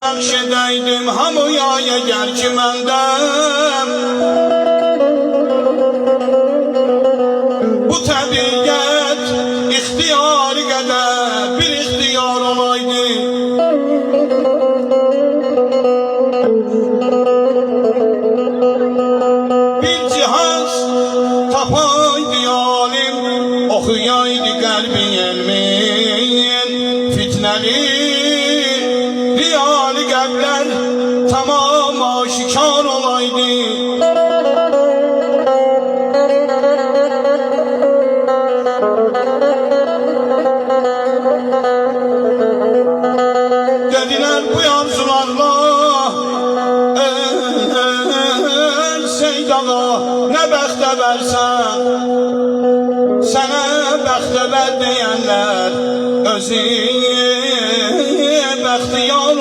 Nakşedeydim hamıya eğer ki məndəm bu təbiyyət ixtiyarı qədər bir ixtiyar olaydı. Bir cihaz tapaydı alim, oxuyaydı qəlbi elmin fitnəli riyali qəlblər tamam aşikar olaydı. Dediler bu arzularla Seydağa ne bəxtəvərsən, sənə bəxtəvər deyənlər özü bəxtiyar